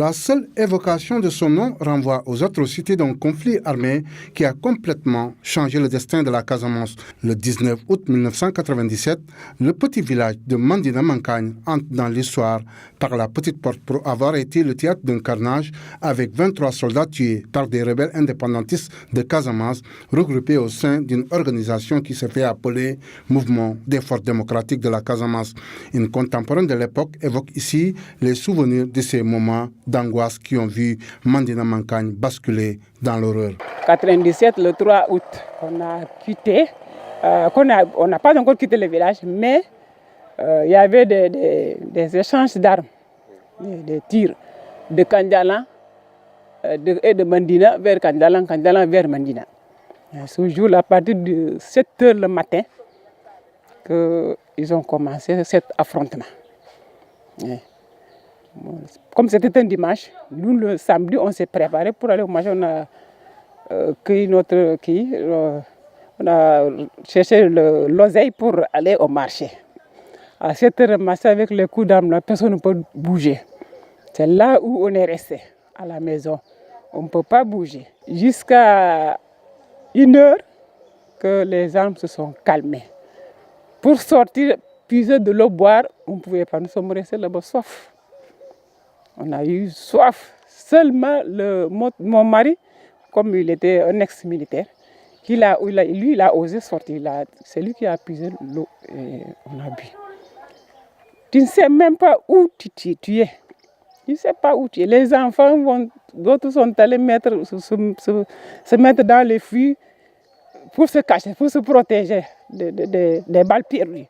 La seule évocation de son nom renvoie aux atrocités d'un conflit armé qui a complètement changé le destin de la Casamance. Le 19 août 1997, le petit village de Mandina Mankagne entre dans l'histoire par la petite porte pour avoir été le théâtre d'un carnage avec 23 soldats tués par des rebelles indépendantistes de Casamance regroupés au sein d'une organisation qui se fait appeler Mouvement des Forces démocratiques de la Casamance. Une contemporaine de l'époque évoque ici les souvenirs de ces moments d'angoisse qui ont vu Mandina Mankagne basculer dans l'horreur. 97, le 3 août, on a quitté. On n'a pas encore quitté le village, mais il y avait des échanges d'armes, des tirs de Kandjalan et de Mandina vers Kandjalan, Kandjalan vers Mandina. Ce jour, à partir de 7 h le matin, qu'ils ont commencé cet affrontement. Comme c'était un dimanche, nous le samedi, on s'est préparé pour aller au marché. On a on a cherché l'oseille pour aller au marché. À 7 h le matin, avec les coups d'armes, personne ne peut bouger. C'est là où on est resté, à la maison. On ne peut pas bouger. Jusqu'à 1 h que les armes se sont calmées. Pour sortir, puiser de l'eau, boire, on ne pouvait pas. Nous sommes restés là-bas soif. On a eu soif. Seulement mon mari, comme il était un ex-militaire, il a osé sortir. C'est lui qui a puisé l'eau et on a bu. Tu ne sais même pas où tu es. Tu ne sais pas où tu es. Les enfants, d'autres sont allés se mettre dans les fûts pour se cacher, pour se protéger des balles perdues.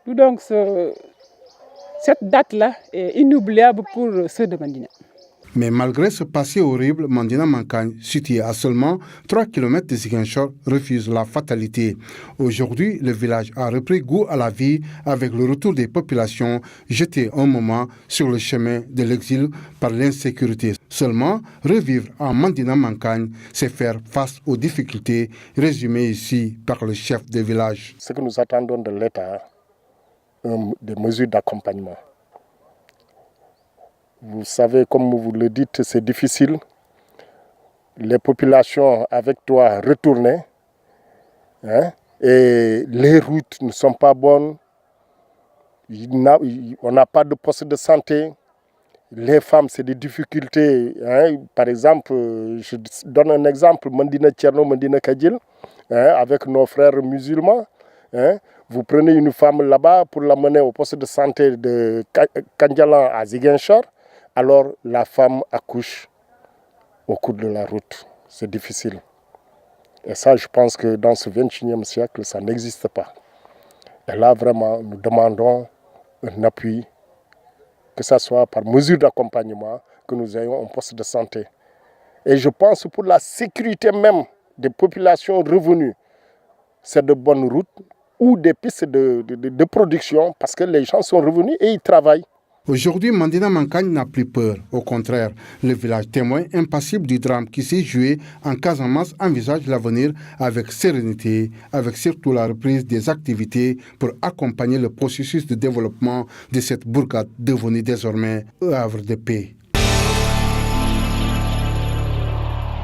Donc, cette date-là est inoubliable pour ceux de Mandina. Mais malgré ce passé horrible, Mandina Mankagne, situé à seulement 3 km de Ziguinchor, refuse la fatalité. Aujourd'hui, le village a repris goût à la vie avec le retour des populations jetées un moment sur le chemin de l'exil par l'insécurité. Seulement, revivre en Mandina Mankagne, c'est faire face aux difficultés résumées ici par le chef de village. Ce que nous attendons de l'État, des mesures d'accompagnement. Vous savez, comme vous le dites, c'est difficile. Les populations avec toi retournées, et les routes ne sont pas bonnes. On n'a pas de poste de santé. Les femmes, c'est des difficultés. Par exemple, je donne un exemple, Mandina Tcherno, Mandina Kadjil, avec nos frères musulmans. Vous prenez une femme là-bas pour l'amener au poste de santé de Kandjalan à Ziguinchor. Alors la femme accouche au cours de la route. C'est difficile. Et ça, je pense que dans ce 21e siècle, ça n'existe pas. Et là, vraiment, nous demandons un appui, que ce soit par mesure d'accompagnement, que nous ayons un poste de santé. Et je pense pour la sécurité même des populations revenues, c'est de bonnes routes ou des pistes de production, parce que les gens sont revenus et ils travaillent. Aujourd'hui, Mandina Mankagne n'a plus peur. Au contraire, le village témoin impassible du drame qui s'est joué en Casamance envisage l'avenir avec sérénité, avec surtout la reprise des activités pour accompagner le processus de développement de cette bourgade devenue désormais un havre de paix.